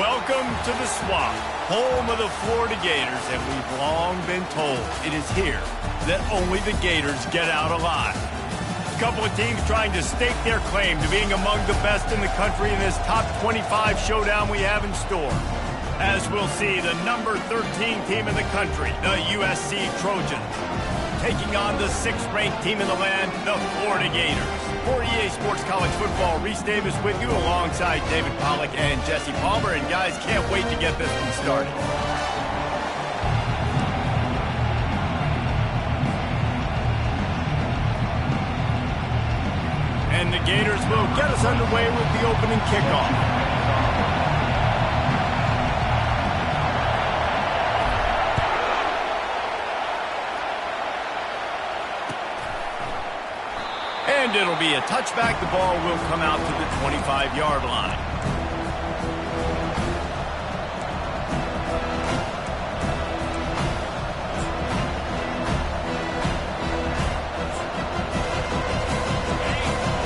Welcome to the Swamp, home of the Florida Gators, and we've long been told it is here that only the Gators get out alive. A couple of teams trying to stake their claim to being among the best in the country in this top 25 showdown we have in store. As we'll see, the number 13 team in the country, the USC Trojans, taking on the 6th-ranked team in the land, the Florida Gators. For EA Sports College Football, Reese Davis with you alongside David Pollack and Jesse Palmer. And guys, can't wait to get this one started. And the Gators will get us underway with the opening kickoff. And it'll be a touchback. The ball will come out to the 25-yard line.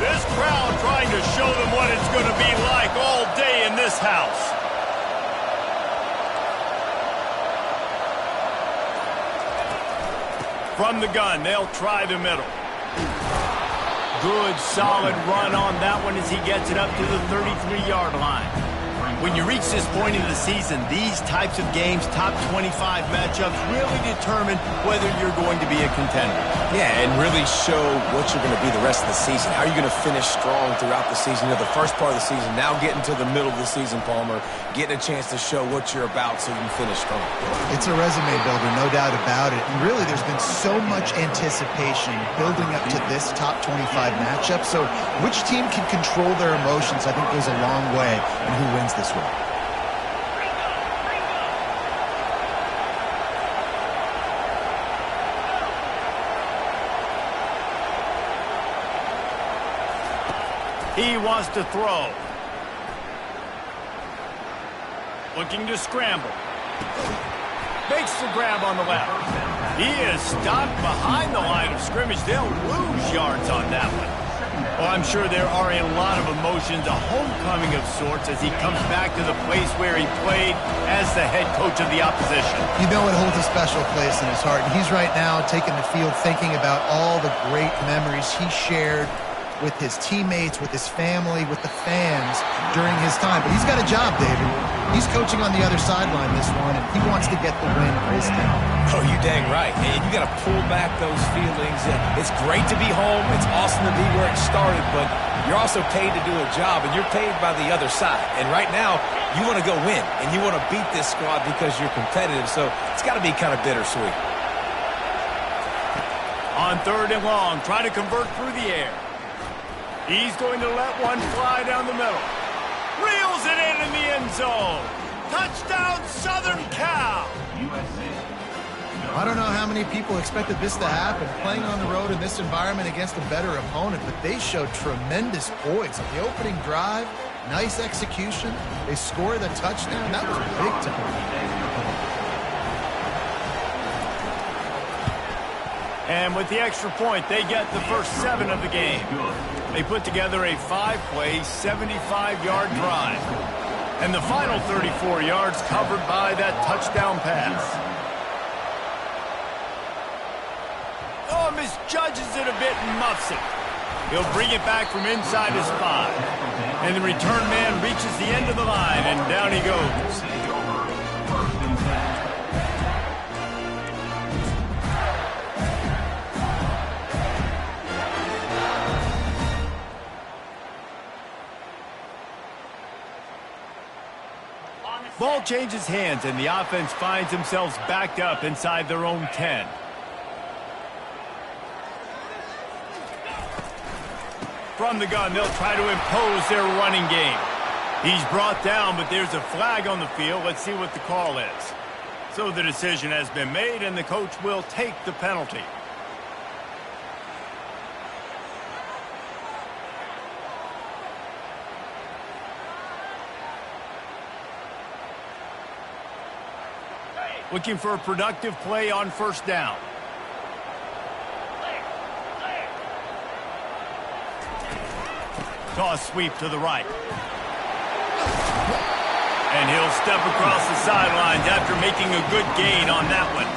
This crowd trying to show them what it's going to be like all day in this house. From the gun, they'll try the middle. Good, solid run on that one as he gets it up to the 33-yard line. When you reach this point in the season, these types of games, top 25 matchups, really determine whether you're going to be a contender. Yeah, and really show what you're going to be the rest of the season. How are you going to finish strong throughout the season? You know, the first part of the season, now getting to the middle of the season, Palmer, getting a chance to show what you're about so you can finish strong. It's a resume builder, no doubt about it. And really, there's been so much anticipation building up to this top 25 matchup. So which team can control their emotions, I think, goes a long way in who wins this one. He wants to throw. Looking to scramble. Makes the grab on the left. He is stopped behind the line of scrimmage. They'll lose yards on that one. Well, I'm sure there are a lot of emotions, a homecoming of sorts, as he comes back to the place where he played as the head coach of the opposition. You know it holds a special place in his heart. And he's right now taking the field thinking about all the great memories he shared with his teammates, with his family, with the fans during his time. But he's got a job, David. He's coaching on the other sideline this one, and he wants to get the win for his team. Oh, you dang right. And you got to pull back those feelings. It's great to be home. It's awesome to be where it started, but you're also paid to do a job, and you're paid by the other side. And right now, you want to go win, and you want to beat this squad because you're competitive, so it's got to be kind of bittersweet. On 3rd and long, try to convert through the air. He's going to let one fly down the middle. Reels it in the end zone. Touchdown, Southern Cal. I don't know how many people expected this to happen, playing on the road in this environment against a better opponent, but they showed tremendous poise. The opening drive, nice execution. They scored a touchdown. That was big time. And with the extra point, they get the first 7 of the game. They put together a 5-play, 75-yard drive. And the final 34 yards covered by that touchdown pass. Oh, misjudges it a bit and muffs it. He'll bring it back from inside his 5. And the return man reaches the end of the line, and down he goes. Ball changes hands, and the offense finds themselves backed up inside their own 10. From the gun, they'll try to impose their running game. He's brought down, but there's a flag on the field. Let's see what the call is. So the decision has been made, and the coach will take the penalty. Looking for a productive play on 1st down. Toss sweep to the right. And he'll step across the sidelines after making a good gain on that one.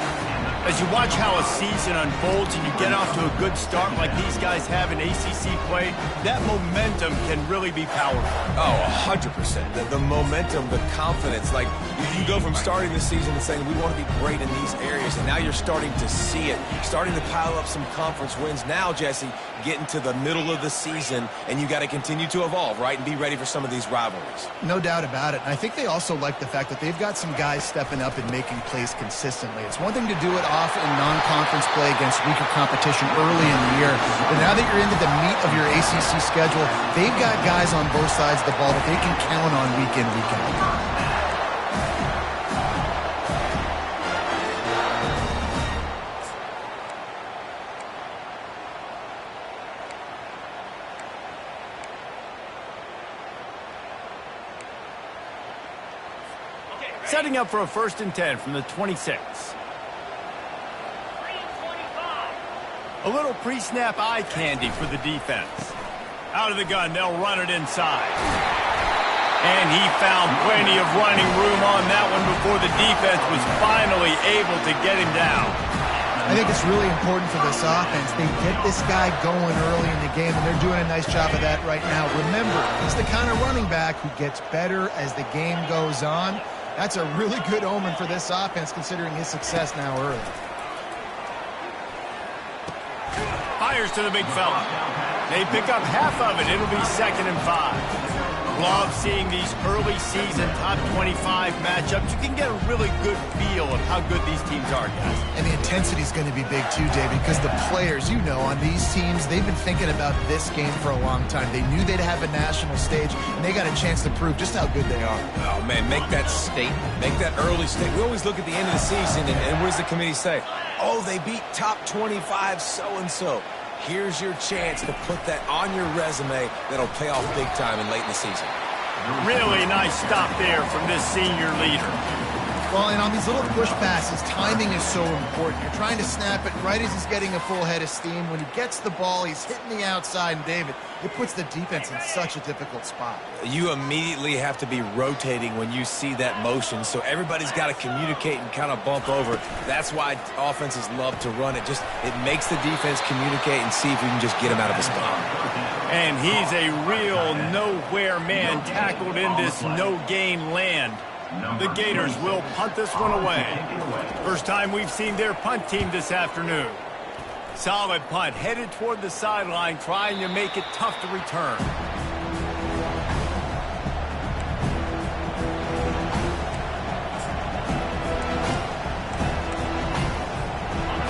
As you watch how a season unfolds and you get off to a good start like these guys have in ACC play, that momentum can really be powerful. Oh, 100%. The momentum, the confidence. Like, you go from starting the season and saying, we want to be great in these areas, and now you're starting to see it, starting to pile up some conference wins. Now, Jesse, getting to the middle of the season, and you got to continue to evolve, right, and be ready for some of these rivalries. No doubt about it. And I think they also like the fact that they've got some guys stepping up and making plays consistently. It's one thing to do it off in non-conference play against weaker competition early in the year, but now that you're into the meat of your ACC schedule, they've got guys on both sides of the ball that they can count on week in, week out. Setting up for a 1st and 10 from the 26. A little pre-snap eye candy for the defense. Out of the gun, they'll run it inside. And he found plenty of running room on that one before the defense was finally able to get him down. I think it's really important for this offense. They get this guy going early in the game, and they're doing a nice job of that right now. Remember, he's the kind of running back who gets better as the game goes on. That's a really good omen for this offense, considering his success now early. Fires to the big fella. They pick up half of it. It'll be 2nd and 5. Love seeing these early season top 25 matchups. You can get a really good feel of how good these teams are, guys. And the intensity is going to be big too, David, because the players, you know, on these teams, they've been thinking about this game for a long time. They knew they'd have a national stage, and they got a chance to prove just how good they are. Oh, man, make that statement. Make that early statement. We always look at the end of the season, and what does the committee say? Oh, they beat top 25 so-and-so. Here's your chance to put that on your resume that'll pay off big time in late in the season. Really nice stop there from this senior leader. Well, and on these little push passes, timing is so important. You're trying to snap it right as he's getting a full head of steam. When he gets the ball, he's hitting the outside, and David, it puts the defense in such a difficult spot. You immediately have to be rotating when you see that motion, so everybody's got to communicate and kind of bump over. That's why offenses love to run it. It makes the defense communicate and see if we can just get him out of a spot. And he's a real nowhere man tackled in this no-gain land. The Gators will punt this one away. First time we've seen their punt team this afternoon. Solid punt, headed toward the sideline, trying to make it tough to return.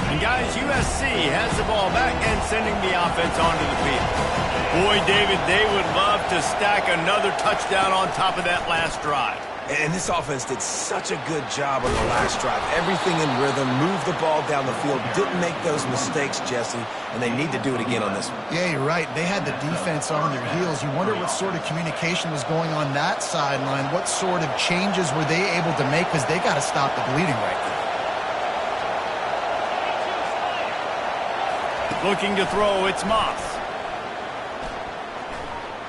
And guys, USC has the ball back and sending the offense onto the field. Boy, David, they would love to stack another touchdown on top of that last drive. And this offense did such a good job on the last drive. Everything in rhythm, moved the ball down the field, didn't make those mistakes, Jesse, and they need to do it again on this one. Yeah, you're right. They had the defense on their heels. You wonder what sort of communication was going on that sideline. What sort of changes were they able to make, because they got to stop the bleeding right now. Looking to throw, it's Moss.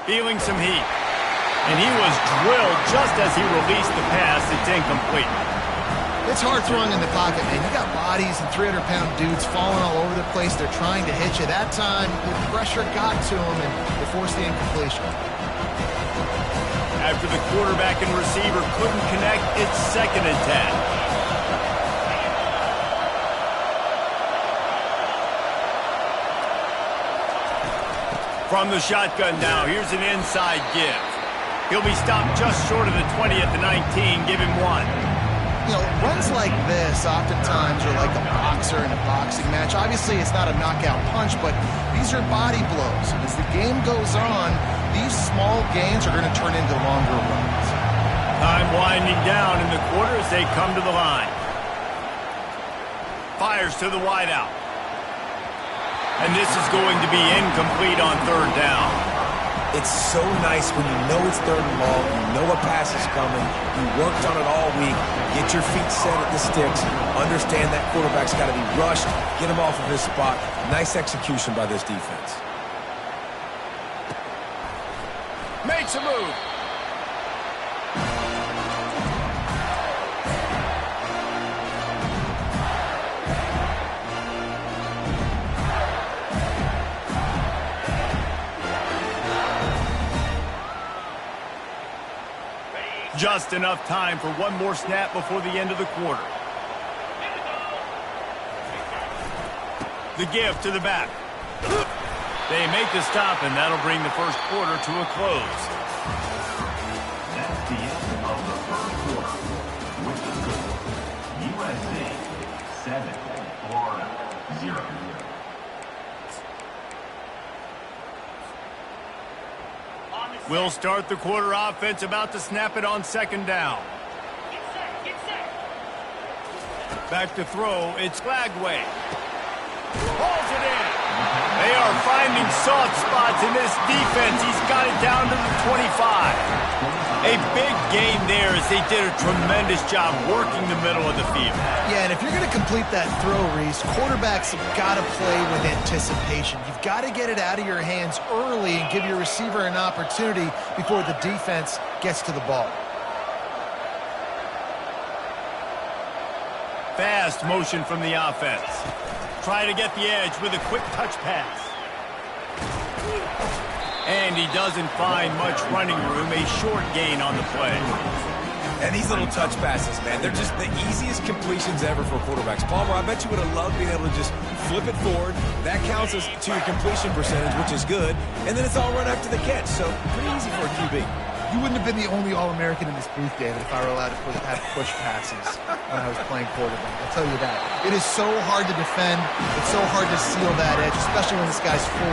Feeling some heat. And he was drilled just as he released the pass. It's incomplete. It's hard throwing in the pocket, man. You got bodies and 300-pound dudes falling all over the place. They're trying to hit you. That time, the pressure got to him, and they forced the incompletion. After the quarterback and receiver couldn't connect, it's 2nd and 10. From the shotgun now, here's an inside give. He'll be stopped just short of the 20 at the 19. Give him 1. You know, runs like this oftentimes are like a boxer in a boxing match. Obviously, it's not a knockout punch, but these are body blows. And as the game goes on, these small gains are going to turn into longer runs. Time winding down in the quarter as they come to the line. Fires to the wideout. And this is going to be incomplete on 3rd down. It's so nice when you know it's 3rd and long, you know a pass is coming, you worked on it all week, get your feet set at the sticks, understand that quarterback's got to be rushed, get him off of his spot. Nice execution by this defense. Makes a move. Just enough time for one more snap before the end of the quarter. The give to the back. They make the stop, and that'll bring the first quarter to a close. That's the end of the first quarter. With the score, USA 7, Florida 0. We'll start the quarter offense, about to snap it on second down. Back to throw, it's Flagway. Hauls it in. They are finding soft spots in this defense. He's got it down to the 25. A big gain there as they did a tremendous job working the middle of the field. Yeah, and if you're going to complete that throw, Reese, quarterbacks have got to play with anticipation. You've got to get it out of your hands early and give your receiver an opportunity before the defense gets to the ball. Fast motion from the offense. Try to get the edge with a quick touch pass. And he doesn't find much running room, a short gain on the play. And these little touch passes, man, they're just the easiest completions ever for quarterbacks. Palmer, I bet you would have loved being able to just flip it forward. That counts as to your completion percentage, which is good. And then it's all run after the catch, so pretty easy for a QB. You wouldn't have been the only All-American in this booth, David, if I were allowed to have push passes when I was playing quarterback. I'll tell you that. It is so hard to defend. It's so hard to seal that edge, especially when this guy's full